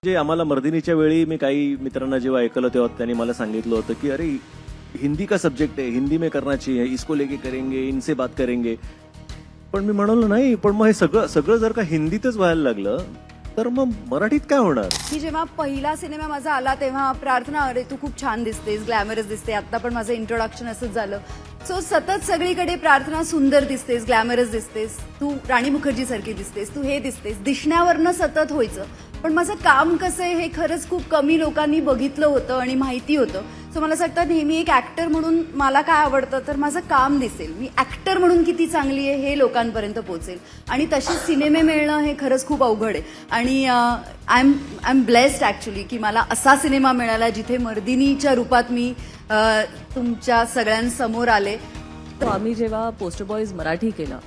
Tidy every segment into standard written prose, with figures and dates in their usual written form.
जे आम्हाला मर्दिनीच्या वेळी मी काही मित्रांना जेव्हा ऐकलं तेव्हा त्यांनी मला सांगितलं होतं की अरे हिंदी का सब्जेक्ट है, हिंदी में करना चाहिए, इसको लेके करेंगे, इनसे बात करेंगे. पण मी म्हणालो नाही, पण मग हे सगळं सगळं जर का हिंदीतच व्हायला लागलं तर मग मराठीत काय होणार. की जेव्हा पहिला सिनेमा माझा आला तेव्हा प्रार्थना, अरे तू खूप छान दिसतेस, ग्लॅमरस दिसते, आता पण माझं इंट्रोडक्शन असंच झालं. सो सतत सगळीकडे प्रार्थना सुंदर दिसतेस, ग्लॅमरस दिसतेस, तू राणी मुखर्जी सारखी दिसतेस, तू हे दिसतेस, दिसण्यावरनं सतत व्हायचं. पण माझं काम कसं आहे हे खरंच खूप कमी लोकांनी बघितलं होतं आणि माहिती होतं. सो मला असं वाटतं नेहमी एक ऍक्टर म्हणून मला काय आवडतं तर माझं काम दिसेल, मी ऍक्टर म्हणून किती चांगली आहे हे लोकांपर्यंत पोहोचेल. आणि तसे सिनेमे मिळणं हे खरंच खूप अवघड आहे. आणि आय एम ब्लेस्ड ॲक्च्युली की मला असा सिनेमा मिळाला जिथे मर्दिनीच्या रूपात मी तुमच्या सगळ्यांसमोर आले. आम्ही जेव्हा पोस्टर बॉईज मराठी केलं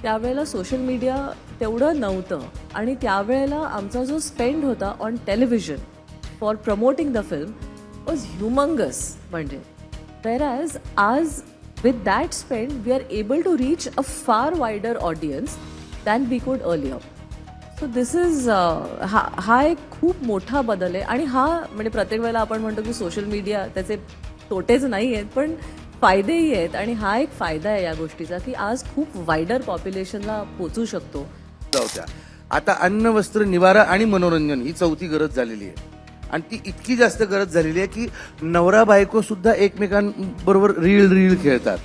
त्यावेळेला सोशल मीडिया तेवढं नव्हतं आणि त्यावेळेला आमचा जो स्पेंड होता on television for promoting the film was humongous. म्हणजे वेरॅज आज with that spend we are able to reach a far wider audience than we could earlier. So this is हा एक खूप मोठा बदल आहे. आणि हा म्हणजे प्रत्येक वेळेला आपण म्हणतो की सोशल मीडिया त्याचे तोटेच नाही आहेत पण फायदेही आहेत. आणि हा एक फायदा आहे या गोष्टीचा की आज खूप वायडर पॉप्युलेशनला पोचू शकतो. आता अन्न, वस्त्र, निवारा आणि मनोरंजन ही चौथी गरज झालेली आहे. आणि ती इतकी जास्त गरज झालेली आहे की नवरा बायको सुद्धा एकमेकांबरोबर रीळ खेळतात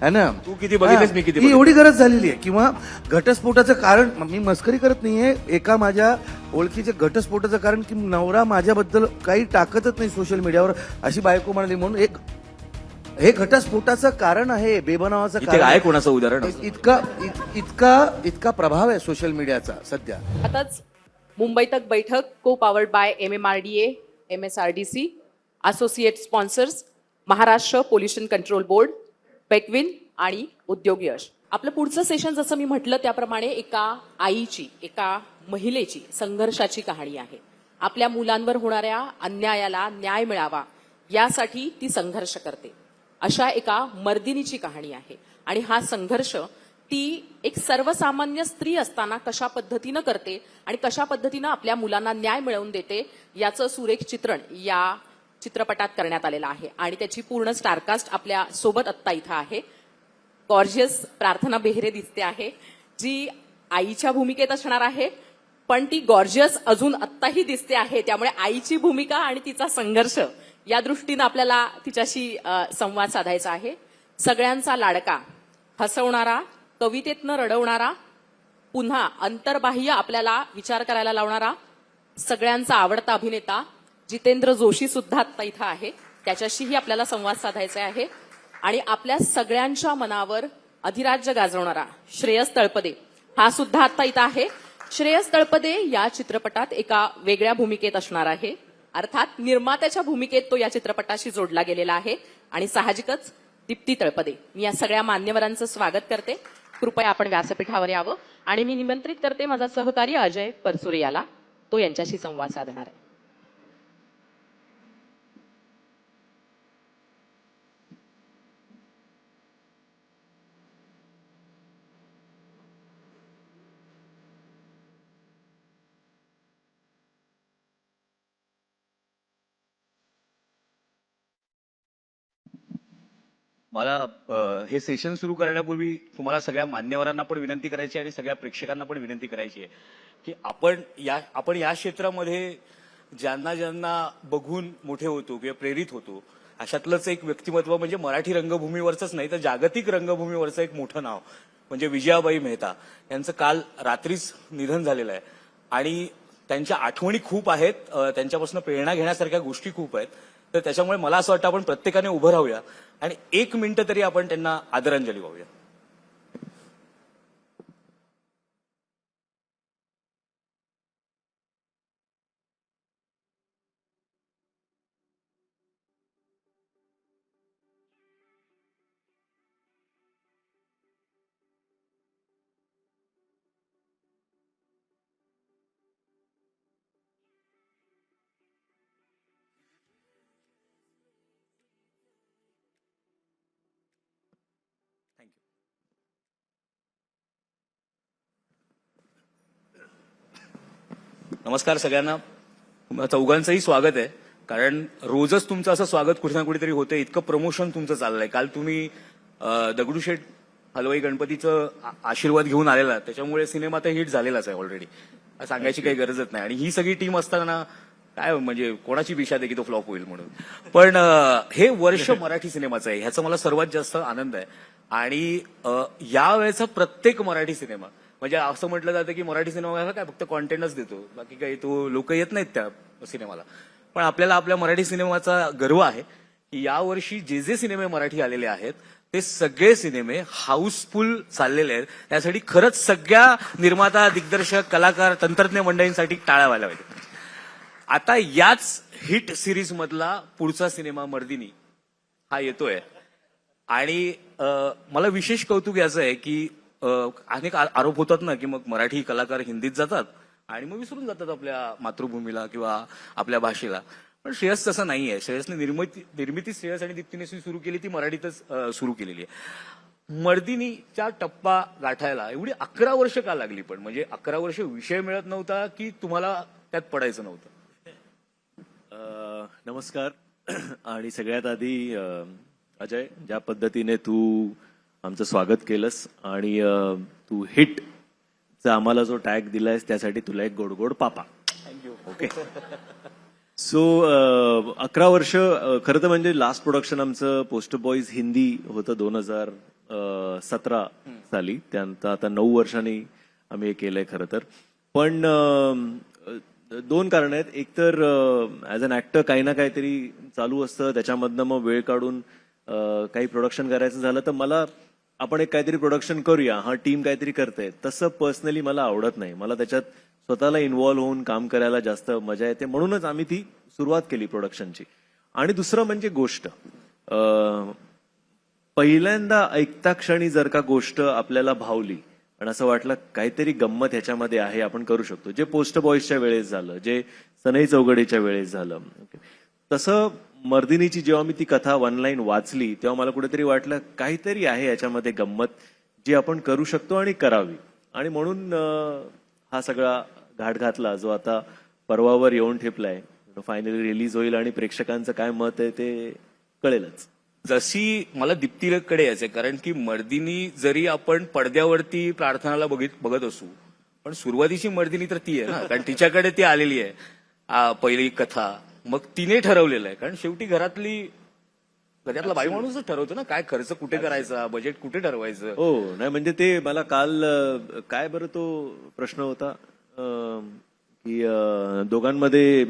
है ना. तू किती बघितलेस, मी किती ही एवढी गरज झालेली आहे. किंवा घटस्फोटाचं कारण, मी मस्करी करत नाहीये, एका माझ्या ओळखीचे घटस्फोटाचं कारण की नवरा माझ्याबद्दल काही टाकतच नाही सोशल मीडियावर अशी बायको म्हणाली म्हणून एक हे घटस्फोटाचं कारण आहे, बेबनावाचं कारण आहे. कोणाचं उदाहरण? इतका प्रभाव आहे सोशल मीडियाचा सध्या. आताच मुंबई तक बैठक को powered by MMRDA, MSRDC, associate sponsors, Maharashtra pollution control board, पेक्विन आणि उद्योग यश. आपलं पुढचं सेशन जसं मी म्हटलं त्याप्रमाणे एका आईची, एका महिलेची संघर्षाची कहाणी आहे. आपल्या मुलांवर होणाऱ्या अन्यायाला न्याय मिळावा यासाठी ती संघर्ष करते. अशा एका मर्दिनीची कहाणी आहे. आणि हा संघर्ष ती एक सर्वसामान्य स्त्री असताना कशा पद्धतीनं करते आणि कशा पद्धतीनं आपल्या मुलांना न्याय मिळवून देते याचं सुरेख चित्रण या चित्रपटात करण्यात आलेलं आहे. आणि त्याची पूर्ण स्टारकास्ट आपल्या सोबत आत्ता इथं आहे. गॉर्जियस प्रार्थना बेहरे दिसते आहे जी आईच्या भूमिकेत असणार आहे, पण ती गॉर्जियस अजून आत्ताही दिसते आहे. त्यामुळे आईची भूमिका आणि तिचा संघर्ष या दृष्टीनं आपल्याला तिच्याशी संवाद साधायचा आहे. सगळ्यांचा लाडका, हसवणारा, कवितेतनं रडवणारा, पुन्हा अंतर्बाह्य आपल्याला विचार करायला लावणारा, सगळ्यांचा आवडता अभिनेता जितेंद्र जोशी सुद्धा आत्ता इथं आहे. त्याच्याशीही आपल्याला संवाद साधायचा आहे. आणि आपल्या सगळ्यांच्या मनावर अधिराज्य गाजवणारा श्रेयस तळपदे हा सुद्धा आत्ता इथं आहे. श्रेयस तळपदे या चित्रपटात एका वेगळ्या भूमिकेत असणार आहे. अर्थात निर्मात्याच्या भूमिकेत तो या चित्रपटाशी जोडला गेलेला आहे. आणि साहजिकच दीप्ती तळपदे. मी या सगळ्या मान्यवरांचं स्वागत करते. कृपया आपण व्यासपीठावर यावं. आणि मी निमंत्रित करते माझा सहकारी अजय परसुरे याला. तो यांच्याशी संवाद साधणार आहे. मला हे सेशन सुरू करण्यापूर्वी तुम्हाला सगळ्या मान्यवरांना पण विनंती करायची आणि सगळ्या प्रेक्षकांना पण विनंती करायची आहे की आपण या क्षेत्रामध्ये ज्यांना ज्यांना बघून मोठे होतो किंवा प्रेरित होतो अशातलंच एक व्यक्तिमत्व म्हणजे मराठी रंगभूमीवरच नाही तर जागतिक रंगभूमीवरचं एक मोठं नाव म्हणजे विजयाबाई मेहता यांचं काल रात्रीच निधन झालेलं आहे. आणि त्यांच्या आठवणी खूप आहेत, त्यांच्यापासून प्रेरणा घेण्यासारख्या गोष्टी खूप आहेत. तर त्याच्यामुळे मला असं वाटतं आपण प्रत्येकाने उभं राहूया आणि 1 मिनिटं तरी आपण त्यांना आदरांजली वाहूया. नमस्कार सगळ्यांना. चौघांचंही स्वागत आहे, कारण रोजच तुमचं असं स्वागत कुठे ना कुठेतरी होतं. इतकं प्रमोशन तुमचं चाललंय. काल तुम्ही दगडूशेठ हलवाई गणपतीचं आशीर्वाद घेऊन आलेला, त्याच्यामुळे सिनेमा तर हिट झालेलाच आहे ऑलरेडी, सांगायची काही गरजच नाही. आणि ही सगळी टीम असताना काय म्हणजे कोणाची विषाद आहे की तो फ्लॉप होईल म्हणून. पण हे वर्ष मराठी सिनेमाचं आहे, ह्याचा मला सर्वात जास्त आनंद आहे. आणि यावेळेचा प्रत्येक मराठी सिनेमा, म्हणजे असं म्हटलं जातं की मराठी सिनेमा काय फक्त कॉन्टेंटच देतो, बाकी काही तो लोक येत नाहीत त्या सिनेमाला. पण आपल्याला आपल्या मराठी सिनेमाचा गर्व आहे की यावर्षी जे जे सिनेमे मराठी आलेले आहेत ते सगळे सिनेमे हाऊसफुल चाललेले आहेत. त्यासाठी खरंच सगळ्या निर्माता, दिग्दर्शक, कलाकार, तंत्रज्ञ मंडळींसाठी टाळ्या व्हायला पाहिजे. आता याच हिट सिरीज मधला पुढचा सिनेमा मर्दिनी हा येतोय. आणि मला विशेष कौतुक याचं आहे की अनेक आरोप होतात ना की मग मराठी कलाकार हिंदीत जातात आणि मग विसरून जातात आपल्या मातृभूमीला किंवा आपल्या भाषेला. पण श्रेयस तसं नाहीये. श्रेयसने निर्मिती श्रेयस आणि दीप्तीने सुरू केली, ती मराठीतच सुरू केलेली आहे. मर्दिनीच्या टप्पा गाठायला एवढी 11 वर्ष का लागली? पण म्हणजे 11 वर्ष विषय मिळत नव्हता की तुम्हाला त्यात पडायचं नव्हतं? नमस्कार. आणि सगळ्यात आधी अजय, ज्या पद्धतीने तू आमचं स्वागत केलंस आणि तू हिटचा आम्हाला जो टॅग दिलायस त्यासाठी तुला एक गोड गोड पापा. थँक्यू. ओके. सो 11 वर्ष खरं तर म्हणजे लास्ट प्रोडक्शन आमचं पोस्टर बॉईज हिंदी होतं 2017 साली. त्यानंतर आता 9 वर्षांनी आम्ही हे केलंय खरं तर. पण 2 कारण आहेत. एक तर ऍज अन ऍक्टर काही ना काहीतरी चालू असतं, त्याच्यामधनं मग वेळ काढून काही प्रोडक्शन करायचं झालं तर मला आपण एक काहीतरी प्रोडक्शन करूया, हा टीम काहीतरी करते, तसं पर्सनली मला आवडत नाही. मला त्याच्यात स्वतःला इन्व्हॉल्व्ह होऊन काम करायला जास्त मजा येते, म्हणूनच आम्ही ती सुरुवात केली प्रोडक्शनची. आणि दुसरं म्हणजे गोष्ट, पहिल्यांदा ऐकता क्षणी जर का गोष्ट आपल्याला भावली आणि असं वाटलं काहीतरी गंमत ह्याच्यामध्ये आहे, आपण करू शकतो, जे पोस्टर बॉईजच्या वेळेस झालं, जे सनई चौघडेच्या वेळेस झालं, तसं मर्दिनीची जेव्हा मी ती कथा 1 लाईन वाचली तेव्हा मला कुठेतरी वाटलं काहीतरी आहे याच्यामध्ये गंमत जी आपण करू शकतो आणि करावी. आणि म्हणून हा सगळा घाट घातला जो आता पर्वावर येऊन ठेपलाय. फायनली रिलीज होईल आणि प्रेक्षकांचं काय मत आहे ते कळेलच. जशी मला दीप्तीकडे यायचंय, कारण की मर्दिनी जरी आपण पडद्यावरती प्रार्थनाला बघत असू, पण सुरुवातीची मर्दिनी तर ती आहे ना, कारण तिच्याकडे ती आलेली आहे पहिली कथा. मग तिने ठरवलेलं आहे, कारण शेवटी घरातला बाई माणूसच ठरवतो ना काय खर्च कुठे करायचा, बजेट कुठे ठरवायचं. हो, नाही म्हणजे ते मला काल काय बरं तो प्रश्न होता की दोघांमध्ये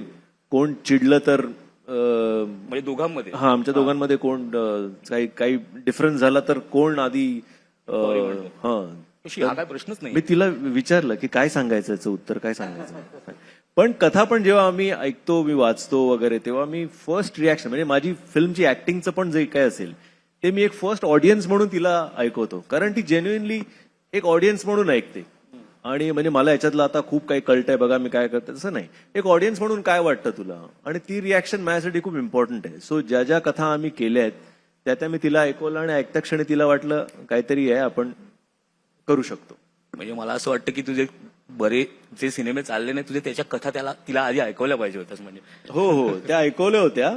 कोण चिडलं तर म्हणजे दोघांमध्ये, हा आमच्या दोघांमध्ये कोण काही डिफरन्स झाला तर कोण आधी हा हा काय प्रश्नच नाही. मी तिला विचारलं की काय सांगायचं याचं उत्तर, काय सांगायचं. पण कथा पण जेव्हा आम्ही ऐकतो, मी वाचतो वगैरे, तेव्हा मी फर्स्ट रिॲक्शन म्हणजे माझी फिल्मची ऍक्टिंगचं पण जे काय असेल ते मी एक फर्स्ट ऑडियन्स म्हणून तिला ऐकवतो, कारण ती जेन्युइनली एक ऑडियन्स म्हणून ऐकते. आणि म्हणजे मला याच्यातलं आता खूप काही कळतंय बघा मी काय करते तसं नाही, एक ऑडियन्स म्हणून काय वाटतं तुला, आणि ती रिॲक्शन माझ्यासाठी खूप इम्पॉर्टंट आहे. सो ज्या ज्या कथा आम्ही केल्या आहेत त्या मी तिला ऐकवलं आणि ऐकता क्षणी तिला वाटलं काहीतरी आहे, आपण करू शकतो. म्हणजे मला असं वाटतं की तुझे बरे जे सिनेमे चालले नाही तुझे, त्याच्या कथा तिला आधी ऐकवल्या पाहिजे होत्यास. म्हणजे हो, त्या ऐकवल्या होत्या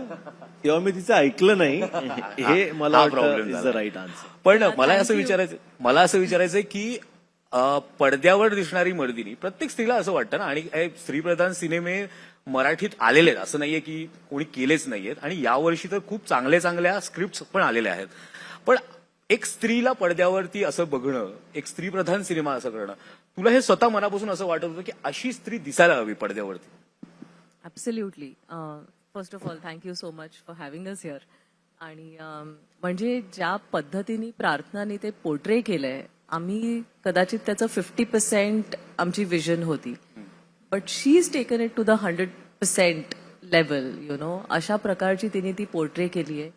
तेव्हा मी तिचं ऐकलं नाही, हे मला problem is the right answer. पण मला असं विचारायचंय की पडद्यावर दिसणारी मर्दिनी प्रत्येक स्त्रीला असं वाटतं ना, आणि स्त्रीप्रधान सिनेमे मराठीत आलेले आहेत, असं नाहीये की कोणी केलेच नाहीयेत. आणि यावर्षी तर खूप चांगल्या स्क्रिप्ट पण आलेल्या आहेत. पण एक स्त्रीला पडद्यावरती असं बघणं, एक स्त्रीप्रधान सिनेमा असं करणं, तुला हे स्वतः मनापासून असं वाटत होतं की अशी स्त्री दिसायला हवी पडद्यावरती? Absolutely. First of all thank you so much for having us here. आणि म्हणजे ज्या पद्धतीने प्रार्थनाने ते पोर्ट्रे केलंय, आम्ही कदाचित त्याचं 50% आमची विजन होती, but she is taken it to the 100% level, you know. अशा प्रकारची तिने ती पोर्ट्रे केली आहे.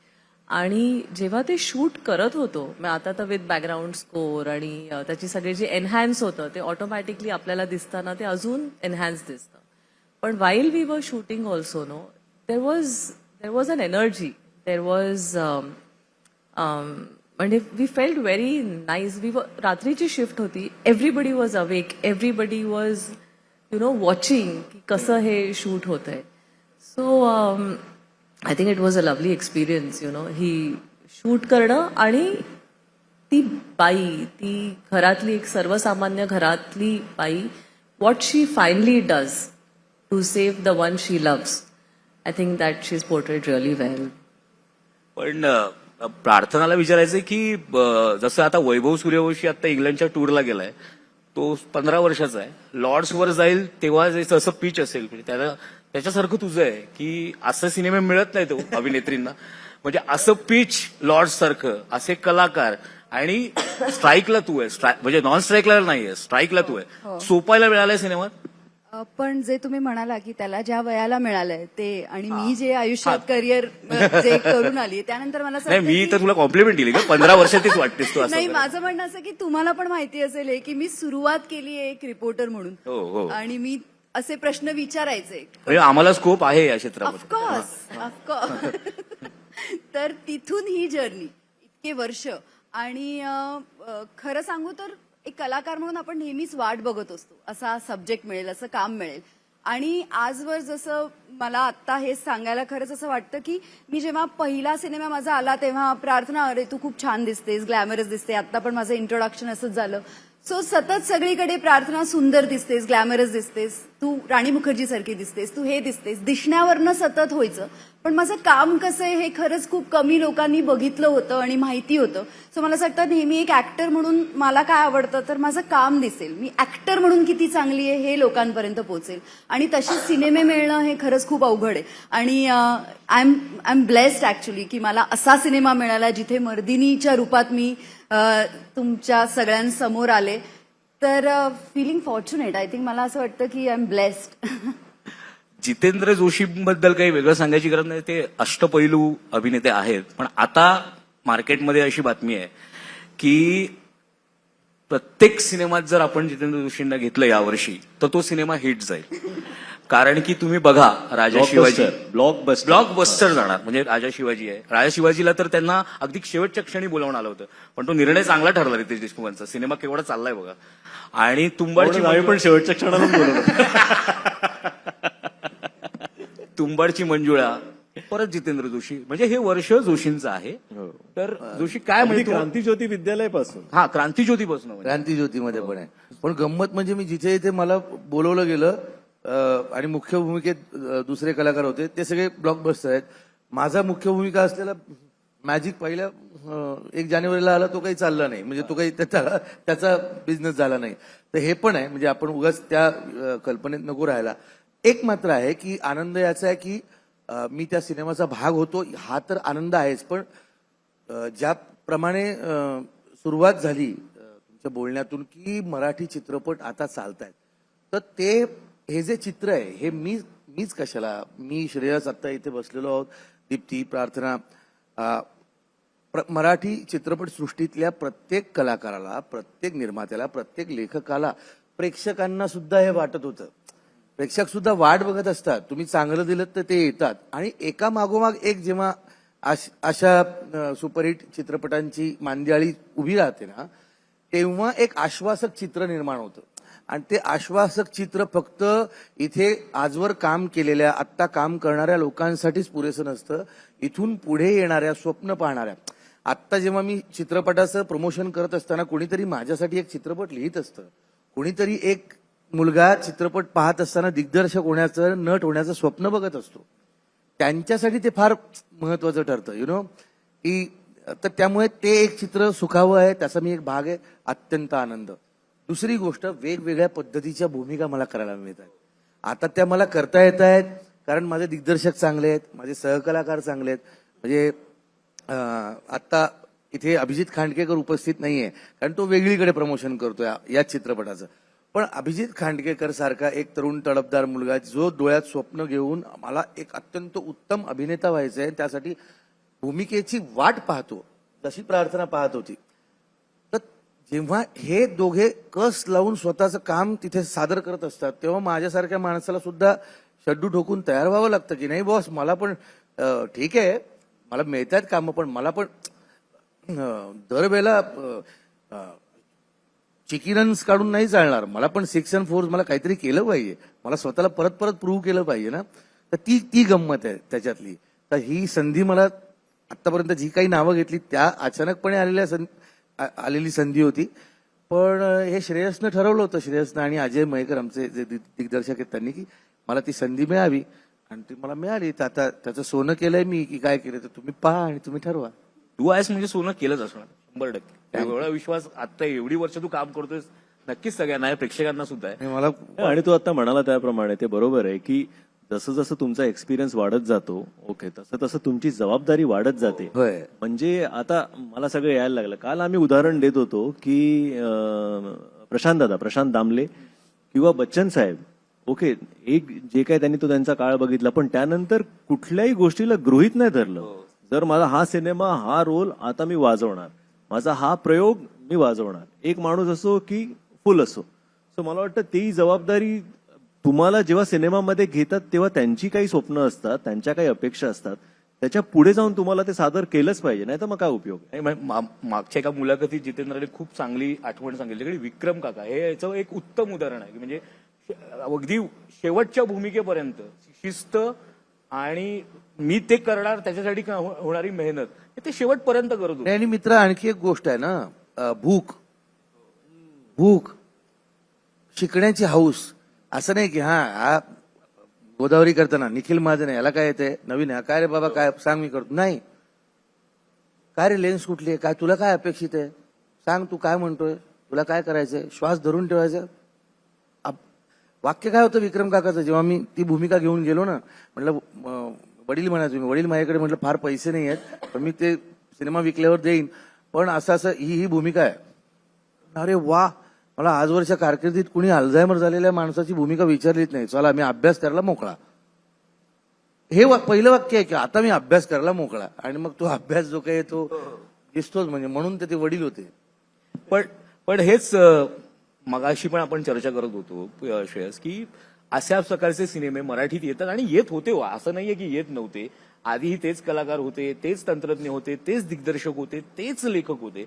आणि जेव्हा ते शूट करत होतो, मग आता तर विथ बॅकग्राऊंड स्कोर आणि त्याची सगळे जे एनहॅन्स होतं ते ऑटोमॅटिकली आपल्याला दिसताना ते अजून एनहॅन्स दिसतं. पण while we were shooting also, no, there was an energy, there was म्हणजे वी फेल्ट व्हेरी नाईस. रात्रीची शिफ्ट होती, everybody was awake, everybody was you know watching की कसं हे शूट होतंय. So I think it was a lovely experience ही shoot करणं आणि ती बाई, ती घरातली एक सर्वसामान्य घरातली बाई, what she finally does to save the one she loves. I think that she's portrayed really well. पण प्रार्थनाला विचारायचंय की जसं आता वैभव सूर्यवंशी आता इंग्लंडच्या टूरला गेलाय, तो 15 वर्षाचा आहे, लॉर्ड्सवर जाईल तेव्हा जसं पिच असेल म्हणजे त्याच्यासारखं तुझं आहे की असं सिनेमे मिळत नाही तो अभिनेत्रींना, म्हणजे असं पिच लॉर्ड्स सारखं, असे कलाकार, आणि स्ट्राईकला तू आहे, म्हणजे नॉन स्ट्राईकला नाहीये, स्ट्राईकला तू आहे, सोपायला मिळालाय सिनेमात. पण जे तुम्ही म्हणाला की त्याला ज्या वयाला मिळालंय ते आणि मी जे आयुष्यात करिअर जे करून आली त्यानंतर मला असं नाही, वाटतं मी की- तर तुला कॉम्प्लिमेंट दिली का, 15 वर्षातच वाटतेस तू असं. नाही, माझं म्हणणं असं की तुम्हाला पण माहिती असेल हे की मी सुरुवात केली आहे एक रिपोर्टर म्हणून, हो हो, आणि मी असे प्रश्न विचारायचे. म्हणजे आम्हाला स्कोप आहे या क्षेत्रामध्ये. ऑफकोर्स. तर तिथून ही जर्नी इतके वर्ष, आणि खरं सांगू तर एक कलाकार म्हणून आपण नेहमीच वाट बघत असतो असा सब्जेक्ट मिळेल, असं काम मिळेल. आणि आजवर जसं मला आत्ता हे सांगायला खरंच असं वाटतं की मी जेव्हा पहिला सिनेमा माझा आला तेव्हा प्रार्थना, अरे तू खूप छान दिसतेस, ग्लॅमरस दिसते, आता पण माझं इंट्रोडक्शन असंच झालं. सो सतत सगळीकडे प्रार्थना सुंदर दिसतेस, ग्लॅमरस दिसतेस, तू राणी मुखर्जी सारखी दिसतेस, तू हे दिसतेस, दिसण्यावरनं सतत व्हायचं. पण माझं काम कसं आहे हे खरंच खूप कमी लोकांनी बघितलं होतं आणि माहिती होतं. सो मला असं वाटतं नेहमी एक ऍक्टर म्हणून मला काय आवडतं तर माझं काम दिसेल, मी ऍक्टर म्हणून किती चांगली आहे हे लोकांपर्यंत पोहोचेल, आणि तसे सिनेमे मिळणं हे खरंच खूप अवघड आहे. आणि आय एम ब्लेस्ड ऍक्च्युली की मला असा सिनेमा मिळाला जिथे मर्दिनीच्या रूपात मी तुमच्या सगळ्यांसमोर आले. तर फिलिंग फॉर्च्युनेट. आय थिंक मला असं वाटतं की आय एम ब्लेस्ड. जितेंद्र जोशीबद्दल काही वेगळं सांगायची गरज नाही, ते अष्टपैलू अभिनेते आहेत. पण आता मार्केटमध्ये अशी बातमी आहे की प्रत्येक सिनेमात जर आपण जितेंद्र जोशींना घेतलं यावर्षी तर तो सिनेमा हिट जाईल. कारण की तुम्ही बघा, राजा शिवाजी ब्लॉकबस्टर जाणार, म्हणजे राजा शिवाजी आहे. राजा शिवाजीला तर त्यांना अगदी शेवटच्या क्षणी बोलावून आलं होतं, पण तो निर्णय चांगला ठरला रितेश देशमुखांचा. सिनेमा केवढा चाललाय बघा. आणि तुंबाडची पण शेवटच्या क्षणाला बोलवलं. तुंबाडची मंजुळा, परत जितेंद्र जोशी, म्हणजे हे वर्ष जोशींचं आहे. तर जोशी काय अगदी म्हणजे क्रांतिज्योती विद्यालयापासून हा, क्रांतिज्योतीपासून म्हणजे. क्रांतिज्योतीमध्ये पण आहे. पण गंमत म्हणजे मी जिथे इथे मला बोलवलं गेलं आणि मुख्य भूमिकेत दुसरे कलाकार होते, ते सगळे ब्लॉकबस्टर आहेत. माझा मुख्य भूमिका असलेला मॅजिक पहिल्या 1 जानेवारीला आला, तो काही चालला नाही, म्हणजे तो काही त्याचा बिझनेस झाला नाही. तर हे पण आहे, म्हणजे आपण उगाच त्या कल्पनेत नको राहायला. एक मात्र आहे की आनंद याचा आहे की मी त्या सिनेमाचा भाग होतो, हा तर आनंद आहेच. पण ज्याप्रमाणे सुरुवात झाली तुमच्या बोलण्यातून की मराठी चित्रपट आता चालतायत, तर ते हे जे चित्र आहे हे मीच कशाला, मी श्रेयस आता इथे बसलेलो आहोत, दीप्ती, प्रार्थना, मराठी चित्रपट सृष्टीतल्या प्रत्येक कलाकाराला, प्रत्येक निर्मात्याला, प्रत्येक लेखकाला, प्रेक्षकांना सुद्धा हे वाटत होतं. प्रेक्षक सुद्धा वाट बघत असतात, तुम्ही चांगलं दिलं तर ते येतात. आणि एका मागोमाग एक जेव्हा अशा सुपरहिट चित्रपटांची मांदियाळी उभी राहते ना, तेव्हा एक आश्वासक चित्र निर्माण होतं. आणि ते आश्वासक चित्र फक्त इथे आजवर काम केलेल्या, आत्ता काम करणाऱ्या लोकांसाठीच पुरेसं नसतं, इथून पुढे येणाऱ्या, स्वप्न पाहणाऱ्या. आत्ता जेव्हा मी चित्रपटाचं प्रमोशन करत असताना कोणीतरी माझ्यासाठी एक चित्रपट लिहित असतं, कोणीतरी एक मुलगा चित्रपट पाहत असताना दिग्दर्शक होण्याचं, नट होण्याचं स्वप्न बघत असतो, त्यांच्यासाठी ते फार महत्वाचं ठरतं, की तर त्यामुळे ते एक चित्र सुखावं आहे, त्याचा मी एक भाग आहे. अत्यंत आनंद. दुसरी गोष्ट, वेगवेगळ्या पद्धतीच्या भूमिका मला करायला मिळत आहेत. आता त्या मला करता येत आहेत कारण माझे दिग्दर्शक चांगले आहेत, माझे सहकलाकार चांगले आहेत. म्हणजे आता इथे अभिजित खांडकेकर उपस्थित नाहीये कारण तो वेगळीकडे प्रमोशन करतोय या चित्रपटाचं. पण अभिजित खांडकेकर सारखा एक तरुण तडफदार मुलगा जो डोळ्यात स्वप्न घेऊन मला एक अत्यंत उत्तम अभिनेता व्हायचं आहे, त्यासाठी भूमिकेची वाट पाहतो, जशी प्रार्थना पाहत होती. तर जेव्हा हे दोघे कस लावून स्वतःचं काम तिथे सादर करत असतात, तेव्हा माझ्यासारख्या माणसाला सुद्धा शड्डू ठोकून तयार व्हावं लागतं की नाही बॉस, मला पण ठीक आहे, मला मिळतात कामं, पण मला पण दरवेळेला चिकी रन्स काढून नाही चालणार, मला पण 6 and 4 मला काहीतरी केलं पाहिजे, मला स्वतःला परत परत प्रूव्ह केलं पाहिजे ना. तर ती गंमत आहे त्याच्यातली. तर ही संधी मला आतापर्यंत जी काही नावं घेतली त्या अचानकपणे आलेली संधी होती. पण हे श्रेयसनं ठरवलं होतं, श्रेयसनं आणि अजय मयेकर आमचे जे दिग्दर्शक आहेत त्यांनी, की मला ती संधी मिळावी आणि ती मला मिळाली. तर आता त्याचं सोनं केलंय मी की काय केलं तर तुम्ही पहा आणि तुम्ही ठरवा. तू आहेस म्हणजे सोनं केलंच असणार 100%. एवढा विश्वास आता एवढी वर्ष तू काम करतोय नक्कीच सगळ्यांना आहे, प्रेक्षकांना सुद्धा आहे. आणि मला आणि तू आता म्हणाला त्याप्रमाणे ते बरोबर आहे की जसं जसं तुमचा एक्सपिरियन्स वाढत जातो, ओके, तसं तसं तुमची जबाबदारी वाढत जाते. होय. म्हणजे आता मला सगळं यायला लागलं. काल आम्ही उदाहरण देत होतो की प्रशांत दामले किंवा बच्चन साहेब, ओके, एक जे काय त्यांनी तो त्यांचा काळ बघितला, पण त्यानंतर कुठल्याही गोष्टीला गृहीत नाही धरलं. जर माझा हा सिनेमा, हा रोल आता मी वाजवणार, माझा हा प्रयोग मी वाजवणार, एक माणूस असो की फुल असो. सो मला वाटतं ती जबाबदारी तुम्हाला जेव्हा सिनेमामध्ये घेतात तेव्हा त्यांची काही स्वप्न असतात, त्यांच्या काही अपेक्षा असतात, त्याच्या पुढे जाऊन तुम्हाला ते सादर केलंच पाहिजे, नाही तर मग काय उपयोग. नाही, मागच्या एका मुलाखतीत जितेंद्रने खूप चांगली आठवण सांगितली. विक्रम काका हे याचं एक उत्तम उदाहरण आहे की म्हणजे अगदी शेवटच्या भूमिकेपर्यंत शिस्त आणि मी ते करणार त्याच्यासाठी होणारी मेहनत हे ते शेवटपर्यंत करत होते. आणि मित्र आणखी एक गोष्ट आहे ना, भूक, शिकण्याची हौस. असं नाही की हा गोदावरी करताना निखिल महाजन याला काय येते नवीन आहे, काय रे बाबा काय सांग मी करतो, नाही. काय रे लेन्स कुठली आहे, काय तुला काय अपेक्षित आहे, सांग तू काय म्हणतोय, तुला काय करायचंय, श्वास धरून ठेवायचं. वाक्य काय होतं विक्रम काकाचं जेव्हा मी ती भूमिका घेऊन गेलो ना, म्हटलं वडील म्हणायचो मी, वडील माझ्याकडे म्हटलं फार पैसे नाही आहेत पण मी ते सिनेमा विकल्यावर देईन, पण असं ही भूमिका आहे. अरे वा, मला आजवरच्या कारकिर्दीत कुणी अल्झायमर झालेल्या माणसाची भूमिका विचारलीच नाही, चला मी अभ्यास करायला मोकळा. हे पहिलं वाक्य आहे की आता मी अभ्यास करायला मोकळा, आणि मग तो अभ्यास जो काही तो दिसतोच. म्हणजे म्हणून ते वडील होते. पण हेच मगाशी पण आपण चर्चा करत होतो श्रेयस, की अशा प्रकारचे सिनेमे मराठीत येतात आणि येत होते. असं नाहीये की येत नव्हते. आधीही तेच कलाकार होते, तेच तंत्रज्ञ होते, तेच दिग्दर्शक होते, तेच लेखक होते.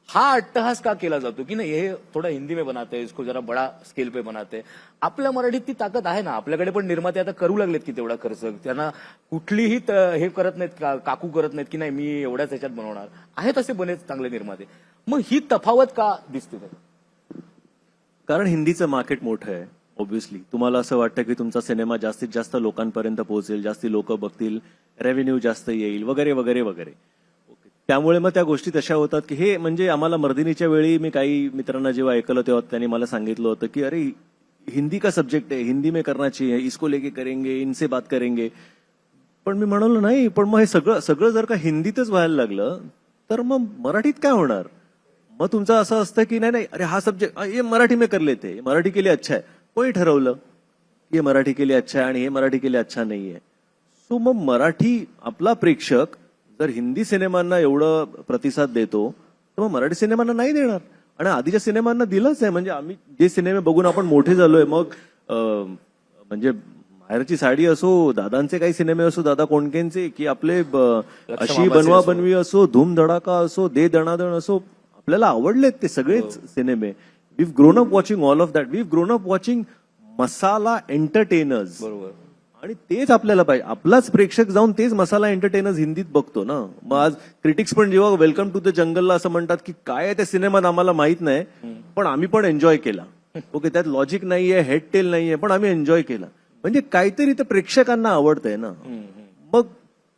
हा अट्टहास का केला जातो की नाही हे थोडा हिंदी में बनाते हैं, इसको जरा बडा स्केल पे बनाते हैं. आपल्या मराठीत ती ताकद आहे ना. आपल्याकडे पण निर्माते आता करू लागलेत की तेवढा खर्च. त्यांना कुठलीही हे करत नाहीत, काकू करत नाहीत की नाही मी एवढ्याच ह्याच्यात बनवणार. आहेत असे बरेच चांगले निर्माते. मग ही तफावत का दिसते? कारण हिंदीचं मार्केट मोठं आहे. ऑब्व्हियसली तुम्हाला असं वाटतं की तुमचा सिनेमा जास्तीत जास्त लोकांपर्यंत पोहोचेल, जास्ती लोक बघतील, रेव्हेन्यू जास्त येईल वगैरे वगैरे वगैरे. त्यामुळे मग त्या गोष्टी तशा होतात की हे म्हणजे आम्हाला मर्दिनीच्या वेळी मी काही मित्रांना जेव्हा ऐकलं तेव्हा त्यांनी मला सांगितलं होतं की अरे हिंदी का सब्जेक्ट है, हिंदी में करना चाहिए, इसको लेके करेंगे, इनसे बात करेंगे. पण मी म्हणालो नाही, पण मग हे सगळं जर का हिंदीतच व्हायला लागलं तर मग मराठीत काय होणार. मग तुमचं असं असतं की नाही अरे हा सब्जेक्ट हे मराठी में कर लेते, मराठी के लिए अच्छा है. कोणी ठरवलं की हे मराठी के लिए अच्छा है आणि हे मराठी के लिए अच्छा नाहीये. सो मग मराठी आपला प्रेक्षक जर हिंदी सिनेमांना एवढं प्रतिसाद देतो तर मग मराठी सिनेमांना नाही देणार. आणि आधीच्या सिनेमांना दिलंच आहे. म्हणजे आम्ही जे सिनेमे बघून आपण मोठे झालोय, मग म्हणजे माहेरची साडी असो, दादांचे काही सिनेमे असो, दादा कोंडकेंचे, की आपले अशी बनवा बनवी असो, धूम धडाका असो, दे दणादण असो, आपल्याला आवडलेत ते सगळेच सिनेमे. We grown up watching all of that. We grown up watching masala entertainers. बरोबर. आणि तेच आपल्याला पाहिजे. आपलाच प्रेक्षक जाऊन तेच मसाला एंटरटेनर्स हिंदीत बघतो ना. मग आज क्रिटिक्स पण जेव्हा वेलकम टू द जंगलला असं म्हणतात की काय आहे त्या सिनेमात आम्हाला माहित नाही, पण आम्ही पण एन्जॉय केला. ओके, त्यात लॉजिक नाहीये, हेड टेल नाहीये, पण आम्ही एन्जॉय केला. म्हणजे काहीतरी ते प्रेक्षकांना आवडतंय ना. मग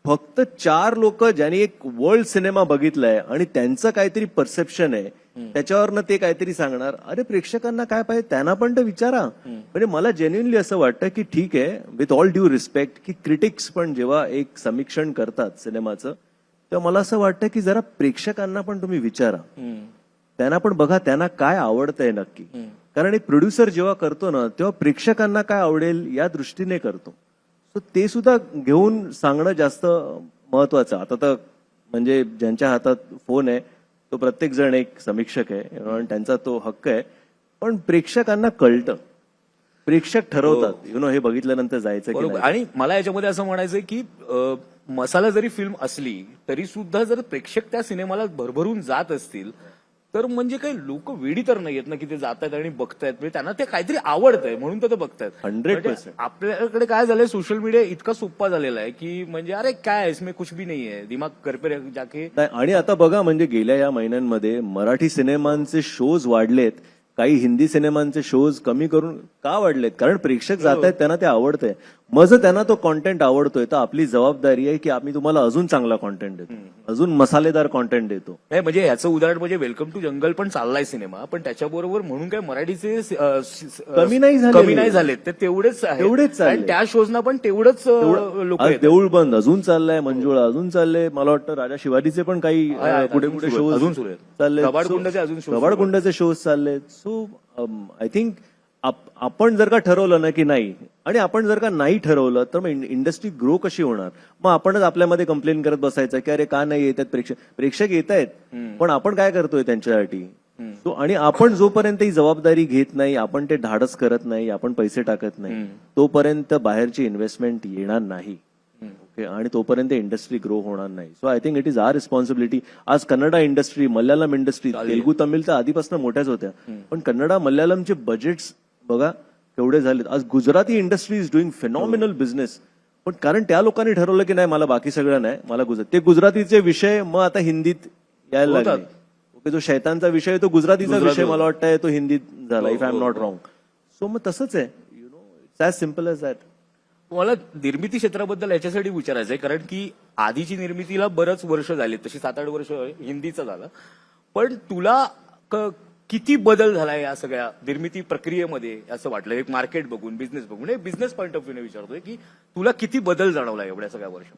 फक्त 4 लोक ज्यांनी एक वर्ल्ड सिनेमा बघितलाय आणि त्यांचं काहीतरी परसेप्शन आहे, त्याच्यावरनं ते काहीतरी सांगणार. अरे प्रेक्षकांना काय पाहिजे त्यांना पण तर विचारा. म्हणजे मला जेन्युइनली असं वाटतं की ठीक आहे, विथ ऑल ड्यू रिस्पेक्ट, की क्रिटिक्स पण जेव्हा एक समीक्षण करतात सिनेमाचं तेव्हा मला असं वाटतं की जरा प्रेक्षकांना पण तुम्ही विचारा, त्यांना पण बघा त्यांना काय आवडतंय नक्की. कारण एक प्रोड्युसर जेव्हा करतो ना तेव्हा प्रेक्षकांना काय आवडेल या दृष्टीने करतो. सो ते सुद्धा घेऊन सांगणं जास्त महत्वाचं. आता तर म्हणजे ज्यांच्या हातात फोन आहे तो प्रत्येक जण एक समीक्षक आहे आणि त्यांचा तो हक्क आहे. पण प्रेक्षकांना कळतं, प्रेक्षक ठरवतात हे बघितल्यानंतर जायचं की बरोबर. नाही. आणि मला याच्यामध्ये असं म्हणायचंय की मसाला जरी फिल्म असली तरी सुद्धा जर प्रेक्षक त्या सिनेमाला भरभरून जात असतील तर म्हणजे काही लोक वेडी तर नाहीयेत ना की ते जात आहेत आणि बघतायत, म्हणजे त्यांना ते काहीतरी आवडतंय म्हणून तर ते बघतायत. 100%. म्हणजे आपल्याकडे काय झालंय, सोशल मीडिया इतका सोपा झालेला आहे की म्हणजे अरे काय आहे, इसमें कुछ भी नाही आहे, दिमाग घर पे जाके. नाही, आणि आता बघा म्हणजे गेल्या या महिन्यांमध्ये मराठी सिनेमांचे शोज वाढलेत, काही हिंदी सिनेमांचे शोज कमी करून का वाढलेत? कारण प्रेक्षक जात आहेत, त्यांना ते आवडतंय. मग जर त्यांना तो कॉन्टेंट आवडतोय तर आपली जबाबदारी आहे की आम्ही तुम्हाला अजून चांगला कॉन्टेंट देतो, अजून मसालेदार कॉन्टेंट देतो. नाही म्हणजे याचं उदाहरण म्हणजे वेलकम टू जंगल पण चाललाय सिनेमा, पण त्याच्याबरोबर म्हणून काय मराठीचे कमी नाही झालेले. कमी नाही झालेत, ते तेवढेच आहेत. तेवढेच चालले. आणि त्या शोजना पण तेवढंच लोक आज देऊळ बंद अजून चाललंय, मंजुळा अजून चाललंय, मला वाटतं राजा शिवाजीचे पण काही आहेत, कुठे अजून कुठे सुरू आहेत, शोज अजून सुरू आहेत. चालले, कबाडकुंडाचे अजून shows कबाडकुंडाचे शोज चाललेत. सो आय थिंक आपण जर का ठरवलं ना की नाही, आणि आपण जर का नाही ठरवलं तर मग इंडस्ट्री ग्रो कशी होणार? मग आपणच आपल्यामध्ये कंप्लेन करत बसायचं की अरे का नाही येतात प्रेक्षक येत आहेत, पण आपण काय करतोय त्यांच्यासाठी? सो आणि आपण जोपर्यंत ही जबाबदारी घेत नाही, आपण ते धाडस करत नाही, आपण पैसे टाकत नाही, तोपर्यंत बाहेरची इन्व्हेस्टमेंट येणार नाही. ओके, आणि तोपर्यंत इंडस्ट्री ग्रो होणार नाही. So I think it is our responsibility. आज कन्नडा इंडस्ट्री, मल्याळम इंडस्ट्री, तेलुगू तमिळ तर आधीपासून मोठ्याच होत्या, पण कन्नडा मल्याळमचे बजेट्स बघा केवढे झालेत. आज Gujarati industry is doing phenomenal business, पण कारण त्या लोकांनी ठरवलं की नाही मला बाकी सगळं नाही, मला ते गुजरातीचे विषय मग आता हिंदीत यायला लागले. ओके, जो शैतानचा विषय आहे तो गुजरातीचा विषय मला वाटतंय तो हिंदीत झाला, if I am not wrong. So मग तसंच आहे, you know, it's as simple as that. मला निर्मिती क्षेत्राबद्दल याच्यासाठी विचारायचं आहे, कारण की आधीची निर्मितीला बरंच वर्ष झाली, तशी 7-8 वर्ष हिंदीचं झालं, पण तुला किती बदल झालाय या सगळ्या निर्मिती प्रक्रियेमध्ये असं वाटलं? एक मार्केट बघून, बिझनेस बघून, एक बिझनेस पॉईंट ऑफ व्ह्यूने विचारतोय की तुला किती बदल जाणवला एवढ्या सगळ्या वर्षात?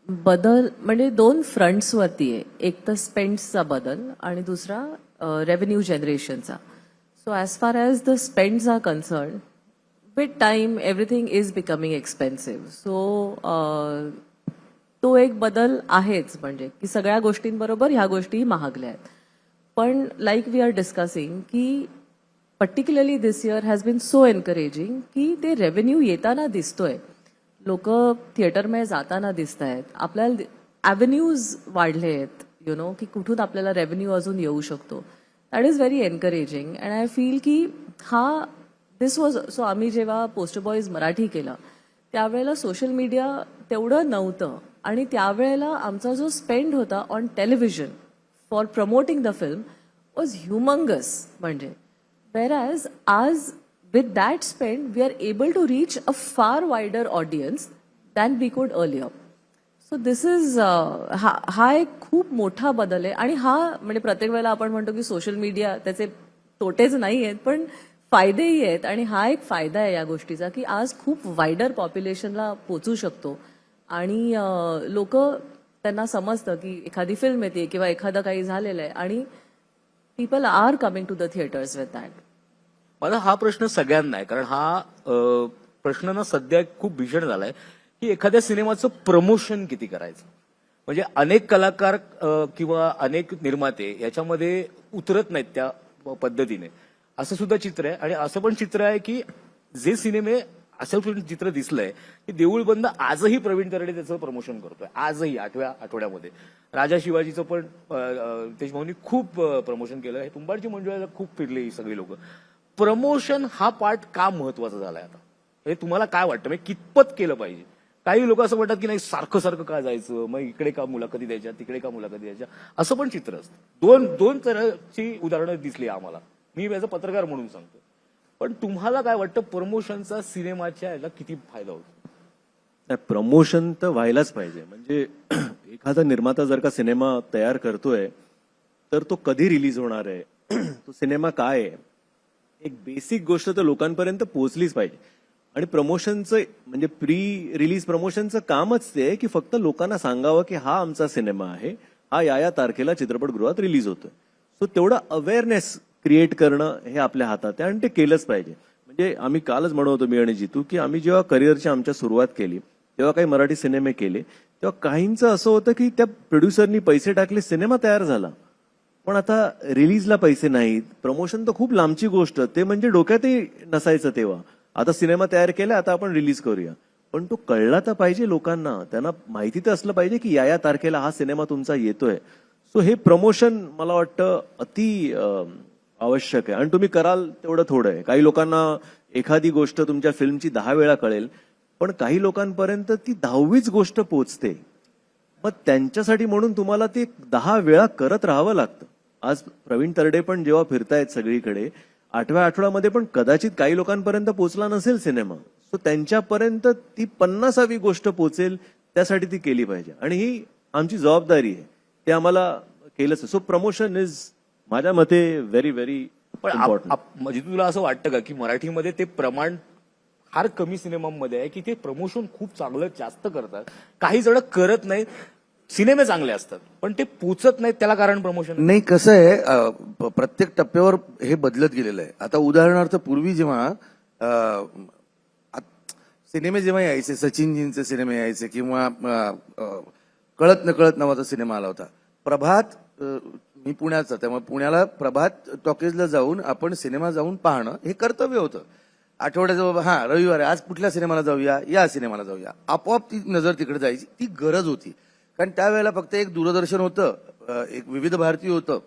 बदल म्हणजे 2 फ्रंट्सवरती आहे. एक तर स्पेंड्सचा बदल आणि दुसरा रेव्हेन्यू जनरेशनचा. So as far as the spends are concern, with time everything is becoming expensive. So तो एक बदल आहेच, म्हणजे की सगळ्या गोष्टींबरोबर ह्या गोष्टी महागल्या आहेत. पण लाईक वी आर डिस्कसिंग की particularly this year has been so encouraging की ते रेव्हेन्यू येताना दिसतोय, लोक थिएटरमध्ये जाताना दिसत आहेत, आपल्याला ॲव्हेन्यूज वाढले आहेत, यु नो, की कुठून आपल्याला रेव्हेन्यू अजून येऊ शकतो. That is very encouraging. And I feel की दिस वॉज सो आम्ही जेव्हा पोस्टर बॉईज मराठी केलं त्यावेळेला सोशल मीडिया तेवढं नव्हतं, आणि त्यावेळेला आमचा जो स्पेंड होता on television for promoting the film was humongous. म्हणजे whereas आज with that spend we are able to reach a far wider audience than we could earlier. So this is हा एक खूप मोठा बदल आहे. आणि हा म्हणजे प्रत्येक वेळेला आपण म्हणतो की सोशल मीडिया त्याचे तोटेच नाही आहेत पण फायदेही आहेत, आणि हा एक फायदा आहे या गोष्टीचा की आज खूप वायडर पॉप्युलेशनला पोचू शकतो, आणि लोक त्यांना समजतं की एखादी फिल्म येते किंवा एखादं काही झालेलं आहे, आणि people are coming to the theatres with that. मला हा प्रश्न सगळ्यांना आहे, कारण हा प्रश्न ना सध्या खूप भीषण झालाय की एखाद्या सिनेमाचं प्रमोशन किती करायचं. म्हणजे अनेक कलाकार किंवा अनेक निर्माते याच्यामध्ये उतरत नाहीत त्या पद्धतीने, असं सुद्धा चित्र आहे. आणि असं पण चित्र आहे की जे सिनेमे, असं चित्र दिसलंय की देऊळ बंद आजही प्रवीण तरडे त्याचं प्रमोशन करतोय, आजही 8व्या आठवड्यामध्ये. राजा शिवाजीचं पण देशभाऊंनी खूप प्रमोशन केलं आहे, तुंबाडची मंजुळा खूप फिरली ही सगळी लोक. प्रमोशन हा पार्ट का महत्वाचा झालाय आता, हे तुम्हाला काय वाटतं? म्हणजे कितपत केलं पाहिजे? काही लोक असं म्हणतात की नाही सारखं सारखं का जायचं, मग इकडे का मुलाखती द्यायच्या, तिकडे का मुलाखती द्यायच्या, असं पण चित्र असतं. दोन तऱ्हाची उदाहरणं दिसली आम्हाला, मी याचा पत्रकार म्हणून सांगतो. पण तुम्हाला काय वाटतं, प्रमोशनचा सिनेमाच्या याला किती फायदा होतो? प्रमोशन तर व्हायलाच पाहिजे. म्हणजे एखादा निर्माता जर का सिनेमा तयार करतोय तर तो कधी रिलीज होणार आहे, तो सिनेमा काय आहे, एक बेसिक गोष्ट तर लोकांपर्यंत पोहोचलीच पाहिजे. आणि प्रमोशनचं म्हणजे प्री रिलीज प्रमोशनचं कामच ते आहे की फक्त लोकांना सांगावं की हा आमचा सिनेमा आहे, हा या तारखेला चित्रपटगृहात रिलीज होतोय. सो तेवढं अवेअरनेस क्रिएट करणं हे आपल्या हातात आहे, आणि ते केलंच पाहिजे. म्हणजे आम्ही कालच म्हणत होतो, मी आणि जितू, की आम्ही जेव्हा करिअरची आमच्या सुरुवात केली तेव्हा काही मराठी सिनेमे केले, तेव्हा काहींचं असं होतं की त्या प्रोड्युसरनी पैसे टाकले, सिनेमा तयार झाला, पण आता रिलीजला पैसे नाहीत. प्रमोशन तर खूप लांबची गोष्ट, ते म्हणजे डोक्यातही नसायचं तेव्हा. आता सिनेमा तयार केला, आता आपण रिलीज करूया, पण तो कळला तर पाहिजे लोकांना, त्यांना माहिती तर असलं पाहिजे की या तारखेला हा सिनेमा तुमचा येतोय. सो हे प्रमोशन मला वाटतं अति आवश्यक आहे आणि तुम्ही कराल तेवढं थोडं आहे. काही लोकांना एखादी गोष्ट तुमच्या फिल्मची 10 वेळा कळेल, पण काही लोकांपर्यंत ती 10वीच गोष्ट पोचते. मग त्यांच्यासाठी म्हणून तुम्हाला ते 10 वेळा करत राहावं लागतं. आज प्रवीण तरडे पण जेव्हा फिरतायत सगळीकडे, 8व्या आठवड्यामध्ये पण कदाचित काही लोकांपर्यंत पोचला नसेल सिनेमा. सो त्यांच्यापर्यंत ती 50वी गोष्ट पोचेल त्यासाठी ती केली पाहिजे आणि ही आमची जबाबदारी आहे. ते आम्हाला केलंच. सो प्रमोशन इज माझ्या मते व्हेरी व्हेरी पण इम्पॉर्टंट. म्हणजे तुला असं वाटतं का की मराठीमध्ये ते प्रमाण फार कमी सिनेमांमध्ये आहे की ते प्रमोशन खूप चांगलं जास्त करतात, काही जण करत नाहीत. सिनेमे चांगले असतात पण ते पोचत नाहीत, त्याला कारण प्रमोशन. नाही, कसं आहे, प्रत्येक टप्प्यावर हे बदलत गेलेलं आहे. आता उदाहरणार्थ पूर्वी जेव्हा सिनेमे जेव्हा यायचे, सचिनजींचे सिनेमे यायचे किंवा कळत नकळत नावाचा सिनेमा आला होता. प्रभात, मी पुण्याचा, त्यामुळे पुण्याला प्रभात टॉकीजला जाऊन आपण सिनेमा जाऊन पाहणं हे कर्तव्य होतं. आठवड्याचं रविवार आहे, आज कुठल्या सिनेमाला जाऊया, या सिनेमाला जाऊया, आपोआप ती नजर तिकडे जायची. ती गरज होती, कारण त्यावेळेला फक्त एक दूरदर्शन होतं, एक विविध भारती होतं,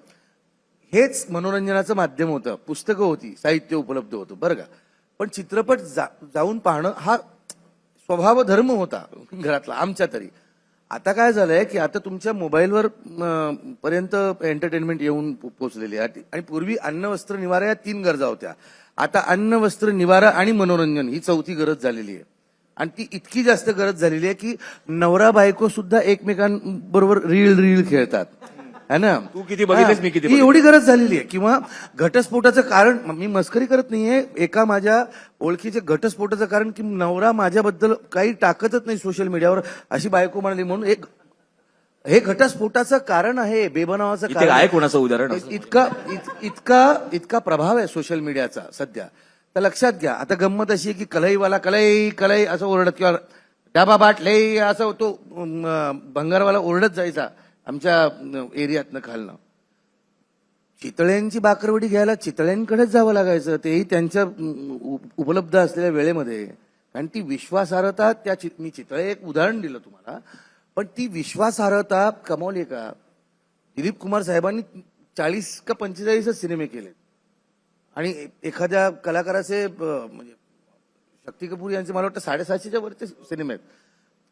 हेच मनोरंजनाचं माध्यम होतं. पुस्तकं होती, साहित्य उपलब्ध होतं, बरं का. पण चित्रपट जाऊन पाहणं हा स्वभाव धर्म होता घरातला, आमच्या तरी. आता काय झालंय की आता तुमच्या मोबाईलवर पर्यंत एंटरटेनमेंट येऊन पोहोचलेली आहे. आणि पूर्वी अन्न वस्त्र निवारा या 3 गरजा होत्या. आता अन्न वस्त्र निवारा आणि मनोरंजन ही 4थी गरज झालेली आहे. आणि ती इतकी जास्त गरज झालेली आहे की नवरा बायको सुद्धा एकमेकांबरोबर रील खेळतात, है ना. तू किती बघितलेस, मी किती ही एवढी गरज झालेली आहे. किंवा घटस्फोटाचं कारण, मी मस्करी करत नाहीये, एका माझ्या ओळखीचे घटस्फोटाचं कारण की नवरा माझ्याबद्दल काही टाकतच नाही सोशल मीडियावर, अशी बायको म्हणाली, म्हणून एक हे घटस्फोटाचं कारण आहे, बेबनावाचं इथे कारण आहे कोणाचं उदाहरण असं? इतका प्रभाव आहे सोशल मीडियाचा सध्या. तर लक्षात घ्या. आता गंमत अशी आहे की कलईवाला कलई असं ओरडत, किंवा डाबा बाटले असं तो भंगारवाला ओरडत जायचा आमच्या एरियातनं खालनं. चितळ्यांची बाकरवडी घ्यायला चितळ्यांकडेच जावं लागायचं, तेही त्यांच्या उपलब्ध असलेल्या वेळेमध्ये. कारण ती विश्वासार्हता, मी चितळे एक उदाहरण दिलं तुम्हाला, पण ती विश्वासार्हता कमावली का? दिलीप कुमार साहेबांनी 40 का 45 सिनेमे केले आणि एखाद्या कलाकाराचे म्हणजे शक्ती कपूर यांचे मला वाटतं 750च्या वरचे सिनेमे आहेत.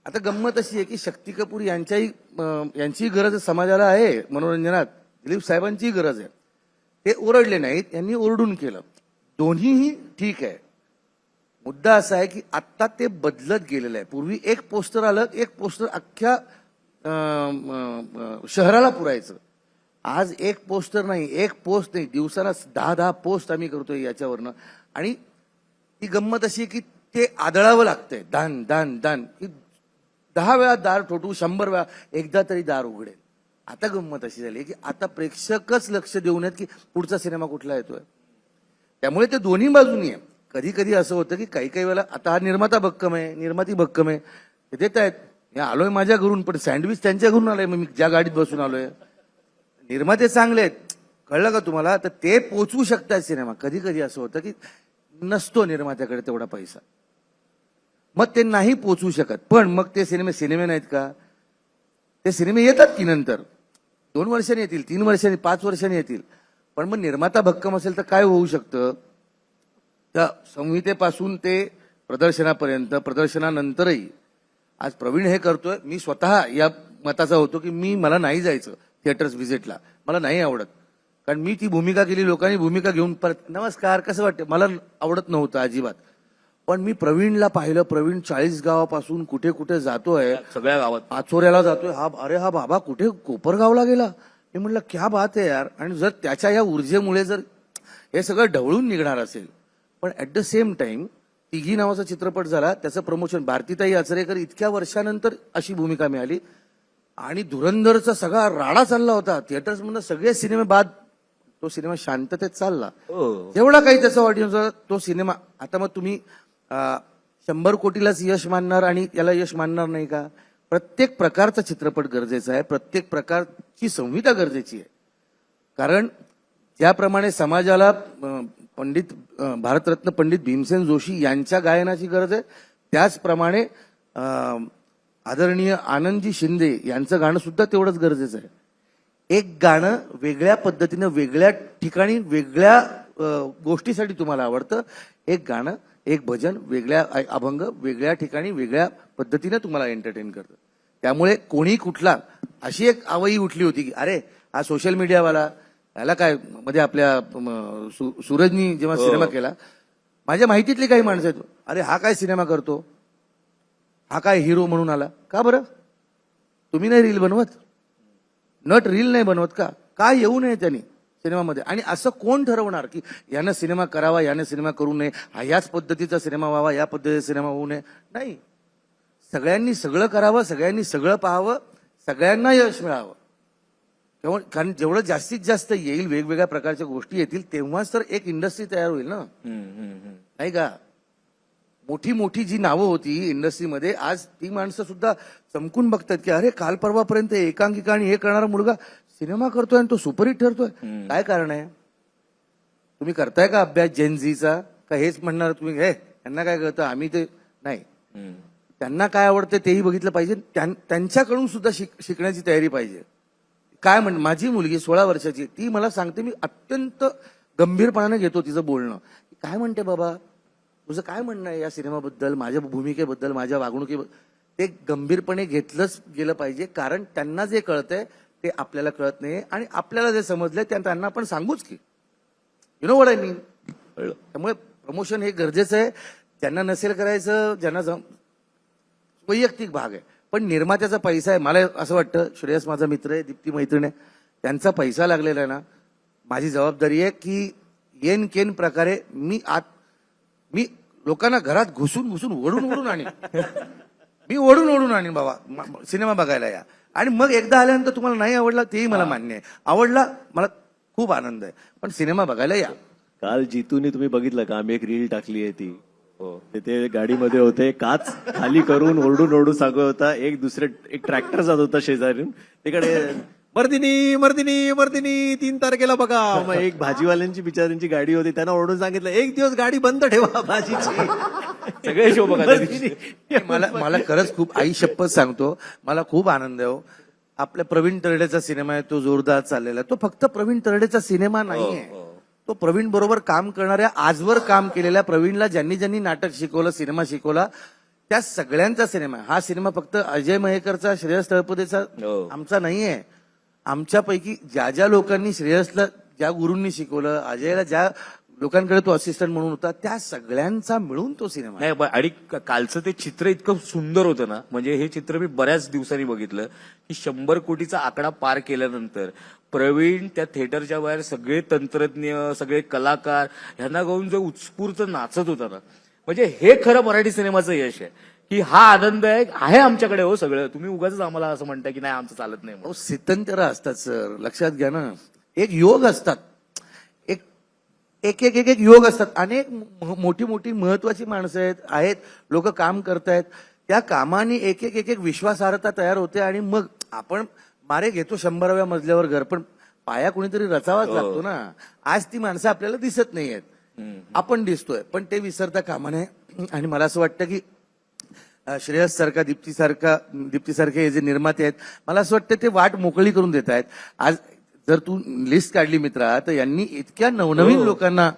आता गंमत अशी आहे की शक्ती कपूर यांचीही गरज समाजाला आहे मनोरंजनात, दिलीप साहेबांचीही गरज आहे. ते ओरडले नाहीत, यांनी ओरडून केलं. दोन्हीही ठीक आहे. मुद्दा असा आहे की आत्ता ते बदलत गेलेलं आहे. पूर्वी एक पोस्टर आलं, एक पोस्टर अख्ख्या शहराला पुरायचं. आज एक पोस्टर नाही, एक पोस्ट नाही, दिवसाला 10 पोस्ट आम्ही करतोय याच्यावरनं. आणि ती गंमत अशी आहे की ते आदळावं लागतंय, दान दान दान, की 10 वेळा दार ठोठू, 100 वेळा एकदा तरी दार उघडेल. आता गंमत अशी झाली की आता प्रेक्षकच लक्ष देऊन आहेत की पुढचा सिनेमा कुठला येतोय. त्यामुळे ते दोन्ही बाजूनी आहे. कधी कधी असं होतं की काही वेळेला आता हा निर्माता भक्कम आहे, निर्माती भक्कम आहे, ते देत आहेत. मी आलोय माझ्या घरून, पण सँडविच त्यांच्या घरून आलोय, मी ज्या गाडीत बसून आलोय. निर्माते चांगले आहेत, कळलं का तुम्हाला, तर ते पोचवू शकतात सिनेमा. कधी कधी असं होतं की नसतो निर्मात्याकडे तेवढा पैसा, मग ते नाही पोचवू शकत. पण मग ते सिनेमे नाहीत का? ते सिनेमे येतात की नंतर 2 वर्षांनी येतील, 3 वर्षांनी, 5 वर्षांनी येतील. पण मग निर्माता भक्कम असेल तर काय होऊ शकतं, त्या संहितेपासून ते प्रदर्शनापर्यंत, प्रदर्शनानंतरही. आज प्रवीण हे करतोय, मी स्वतः या मताचा होतो की मला नाही जायचं थिएटर्स व्हिजिटला, मला नाही आवडत. कारण मी ती भूमिका केली, लोकांनी भूमिका घेऊन परत नमस्कार कसं वाटतं, मला आवडत नव्हतं अजिबात. पण मी प्रवीणला पाहिलं, प्रवीण 40 गावापासून कुठे कुठे जातोय, सगळ्या गावात पाचोऱ्याला जातोय. हा बाबा कुठे कोपरगावला गेला. मी म्हटलं क्या बात आहे यार. आणि जर त्याच्या या ऊर्जेमुळे जर हे सगळं ढवळून निघणार असेल. पण ऍट द सेम टाइम तिघी नावाचा चित्रपट झाला, त्याचं प्रमोशन भारतीताई आचरेकर इतक्या वर्षानंतर अशी भूमिका मिळाली. आणि धुरंधरचा सगळा राडा चालला होता थिएटर्स मधून, सगळे सिनेमे बाद. तो सिनेमा शांततेत चालला, जेवढा काही त्याचा ऑडियन्स होता तो सिनेमा. आता मग तुम्ही 100 कोटीलाच यश मानणार आणि याला यश मानणार नाही का? प्रत्येक प्रकारचा चित्रपट गरजेचा आहे, प्रत्येक प्रकारची संहिता गरजेची आहे. कारण ज्याप्रमाणे समाजाला भारतरत्न पंडित भीमसेन जोशी यांच्या गायनाची गरज आहे, त्याचप्रमाणे आदरणीय आनंदजी शिंदे यांचं गाणं सुद्धा तेवढंच गरजेचं आहे. एक गाणं वेगळ्या पद्धतीनं वेगळ्या ठिकाणी वेगळ्या गोष्टीसाठी तुम्हाला आवडतं, एक गाणं एक भजन वेगळ्या अभंग वेगळ्या ठिकाणी वेगळ्या पद्धतीनं तुम्हाला एंटरटेन करतं. त्यामुळे कोणी कुठला अशी एक आवई उठली होती की अरे हा सोशल मीडियावाला याला काय मध्ये आपल्या सूरजनी जेव्हा सिनेमा केला, माझ्या माहितीतली काही माणसं आहेत, अरे हा काय सिनेमा करतो, हा काय हिरो म्हणून आला. का बरं तुम्ही नाही रील बनवत, नट रील नाही बनवत का? का येऊ नये त्यांनी सिनेमामध्ये? आणि असं कोण ठरवणार की यानं सिनेमा करावा यानं सिनेमा करू नये, हा याच पद्धतीचा सिनेमा व्हावा या पद्धतीचा सिनेमा होऊ नये? नाही, सगळ्यांनी सगळं करावं, सगळ्यांनी सगळं पाहावं, सगळ्यांना यश मिळावं. कारण जेवढं जास्तीत जास्त येईल, वेगवेगळ्या प्रकारच्या गोष्टी येतील, तेव्हाच तर एक इंडस्ट्री तयार होईल ना, नाही का? मोठी मोठी जी नावं होती इंडस्ट्रीमध्ये, आज ती माणसं सुद्धा चमकून बघतात की अरे काल परवापर्यंत एकांकिका आणि हे करणारा मुलगा सिनेमा करतोय आणि तो सुपरहिट ठरतोय. काय कारण आहे? तुम्ही करताय का अभ्यास जेनझीचा? का हेच म्हणणार तुम्ही हे यांना काय कळतं आम्ही ते नाही, त्यांना काय आवडतं तेही बघितलं पाहिजे, त्यांच्याकडून सुद्धा शिकण्याची तयारी पाहिजे. काय माझी मुलगी 16 वर्षाची, ती मला सांगते, मी अत्यंत गंभीरपणाने घेतो तिचं बोलणं. काय म्हणते बाबा, तुझं काय म्हणणं आहे या सिनेमाबद्दल, माझ्या भूमिकेबद्दल, माझ्या वागणुकीबद्दल? ते गंभीरपणे घेतलंच गेलं पाहिजे, कारण त्यांना जे कळतंय ते आपल्याला कळत नाही, आणि आपल्याला जे समजलंय त्यांना आपण सांगूच की, you know what I mean. त्यामुळे प्रमोशन हे गरजेचं आहे. ज्यांना नसेल करायचं, ज्यांना वैयक्तिक भाग आहे, पण निर्मात्याचा पैसा आहे. मला असं वाटतं, श्रेयस माझा मित्र आहे, दीप्ती मैत्रीण आहे, त्यांचा पैसा लागलेला आहे ना, माझी जबाबदारी आहे की येन केन प्रकारे मी लोकांना घरात घुसून ओढून आणीन. मी ओढून आणीन बाबा सिनेमा बघायला या. आणि मग एकदा आल्यानंतर तुम्हाला नाही आवडला तेही मला मान्य आहे, आवडला मला खूप आनंद आहे, पण सिनेमा बघायला या. काल जितूने तुम्ही बघितलं का, आम्ही एक रील टाकली आहे ती, ते गाडीमध्ये होते, काच खाली करून ओरडून सांगत होता, एक ट्रॅक्टर जात होता शेजारून, तिकडे मर्दिनी मर्दिनी मर्दिनी 3 तारखेला बघा. मग एक भाजीवाल्यांची बिचाऱ्यांची गाडी होती, त्यांना ओरडून सांगितलं 1 दिवस गाडी बंद ठेवा भाजीची. सगळे शो बघा त्या दिवशी. मला खरंच खूप, आई शपथ सांगतो, मला खूप आनंद आहे. आपल्या प्रवीण तरडेचा सिनेमा आहे, तो जोरदार चाललेला. तो फक्त प्रवीण तरडेचा सिनेमा नाहीये, तो प्रवीण बरोबर काम करणाऱ्या, आजवर काम केलेल्या, प्रवीणला ज्यांनी नाटक शिकवलं, सिनेमा शिकवला, त्या सगळ्यांचा सिनेमा आहे. हा सिनेमा फक्त अजय मयेकरचा, श्रेयस तळपदेचा आमचा नाहीये. आमच्यापैकी ज्या लोकांनी श्रेयसला, ज्या गुरूंनी शिकवलं, अजयला ज्या लोकांकडे तो असिस्टंट म्हणून होता, त्या सगळ्यांचा मिळून तो सिनेमा नाही. आणि कालचं ते चित्र इतकं सुंदर होतं ना, म्हणजे हे चित्र मी बऱ्याच दिवसांनी बघितलं की 100 कोटीचा आकडा पार केल्यानंतर प्रवीण त्या थिएटरच्या बाहेर सगळे तंत्रज्ञ, सगळे कलाकार ह्यांना घेऊन जो उत्स्फूर्त नाचत होता ना, म्हणजे हे खरं मराठी सिनेमाचं यश आहे की हा आनंद आहे आमच्याकडे. हो सगळं तुम्ही उगाच आम्हाला असं म्हणता की नाही आमचं चालत नाही. सितंतर असतात सर, लक्षात घ्या ना, एक योग असतात, एक योग असतात. अनेक मोठी महत्वाची माणसं आहेत, लोक काम करतायत, त्या कामाने एक विश्वासार्हता तयार होते, आणि मग आपण मारे घेतो 100व्या मजल्यावर घर, पण पाया कोणीतरी रचावाच लागतो ना. आज ती माणसं आपल्याला दिसत नाहीयेत, आपण दिसतोय, पण ते विसरता कामा नये. आणि मला असं वाटतं की श्रेयस सारखा, दीप्तीसारखे हे जे निर्माते आहेत, मला असं वाटतं ते वाट मोकळी करून देत आहेत. आज जर तू लिस्ट काढली मित्रा, तर यांनी इतक्या नवनवीन लोकांना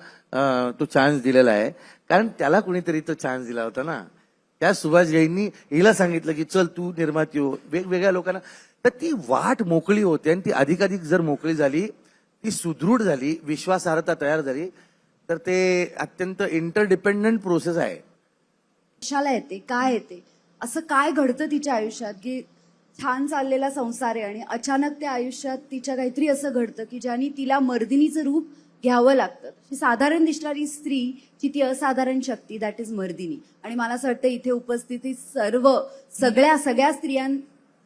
तो चान्स दिलेला आहे, कारण त्याला कुणीतरी तो चान्स दिला होता ना. त्या सुभाष जैननी हिला सांगितलं की चल तू निर्माती हो, वेगवेगळ्या लोकांना, तर ती वाट मोकळी होते, आणि ती अधिकाधिक जर मोकळी झाली, ती सुदृढ झाली, विश्वासार्हता तयार झाली, तर ते अत्यंत इंटरडिपेंडंट प्रोसेस आहे. कशाला येते, काय येते, असं काय घडतं तिच्या आयुष्यात की छान चाललेला संसार आहे आणि अचानक त्या आयुष्यात तिच्या काहीतरी असं घडतं की ज्याने तिला मर्दिनीचं रूप घ्यावं लागतं. साधारण दिसणारी स्त्री ची ती असाधारण शक्ती, दॅट इज मर्दिनी. आणि मला असं वाटतं इथे उपस्थित सगळ्या स्त्रियां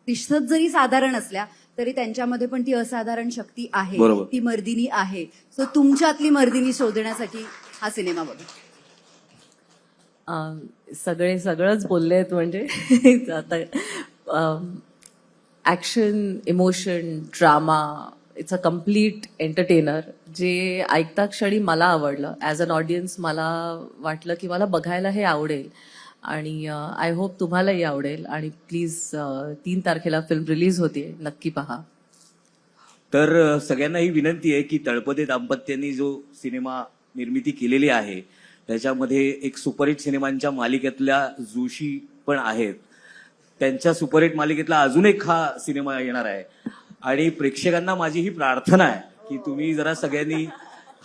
दिसत जरी साधारण असल्या तरी त्यांच्यामध्ये पण ती असाधारण शक्ती आहे, ती मर्दिनी आहे. सो तुमच्यातली मर्दिनी शोधण्यासाठी हा सिनेमा बघा. सगळंच बोललेत, म्हणजे आता action, emotion, drama, it's a complete entertainer, जे ऐकता क्षणी मला आवडलं. ॲज अन ऑडियन्स मला वाटलं की मला बघायला हे आवडेल, आणि आय होप तुम्हालाही आवडेल. आणि प्लीज 3 तारखेला फिल्म रिलीज होते, नक्की पहा. तर सगळ्यांना ही विनंती आहे की तळपदे दाम्पत्यांनी जो सिनेमा निर्मिती केलेली आहे त्याच्यामध्ये एक सुपरहिट सिनेमांच्या मालिकेतल्या जोशी पण आहेत. त्यांच्या सुपरहिट मालिकेतला अजून एक हा सिनेमा येणार आहे आणि प्रेक्षकांना माझी ही प्रार्थना आहे की तुम्ही जरा सगळ्यांनी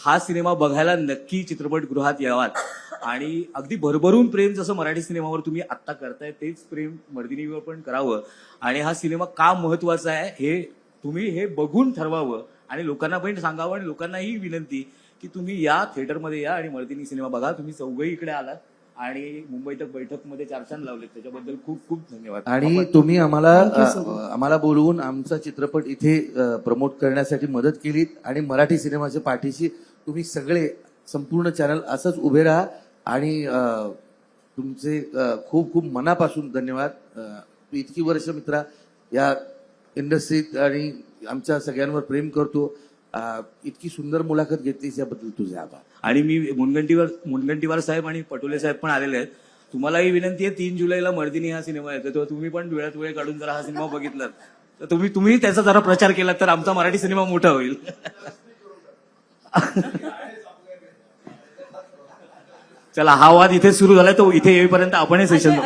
हा सिनेमा बघायला नक्की चित्रपटगृहात यावात आणि अगदी भरभरून प्रेम जसं मराठी सिनेमावर तुम्ही आत्ता करताय तेच प्रेम मर्दिनीवर पण करावं आणि हा सिनेमा का महत्वाचा आहे हे तुम्ही हे बघून ठरवावं आणि लोकांना पण सांगावं आणि लोकांनाही विनंती की तुम्ही या थिएटरमध्ये या आणि मर्दिनी सिनेमा बघा. तुम्ही चौघही इकडे आलात आणि मुंबई तक बैठकमध्ये 4 चांद लावलेत त्याच्याबद्दल खूप खूप धन्यवाद. आणि तुम्ही आम्हाला बोलवून आमचा चित्रपट इथे प्रमोट करण्यासाठी मदत केलीत आणि मराठी सिनेमाच्या पाठीशी तुम्ही सगळे संपूर्ण चॅनल असंच उभे राहा आणि तुमचे खूप खूप मनापासून धन्यवाद. इतकी वर्ष मित्रा या इंडस्ट्रीत आणि आमच्या सगळ्यांवर प्रेम करतो. इतकी सुंदर मुलाखत घेतलीस याबद्दल तुझे आभार. आणि मी मुनगंटीवार साहेब आणि पटोले साहेब पण आलेले आहेत. तुम्हालाही विनंती आहे 3 जुलैला मर्दिनी हा सिनेमा येतो तेव्हा तुम्ही पण वेळात वेळ काढून जरा हा सिनेमा बघितलात तर तुम्ही त्याचा जरा प्रचार केलात तर आमचा मराठी सिनेमा मोठा होईल. चला हा वाद इथे सुरू झालाय तो इथे येईपर्यंत आपण हे सेशन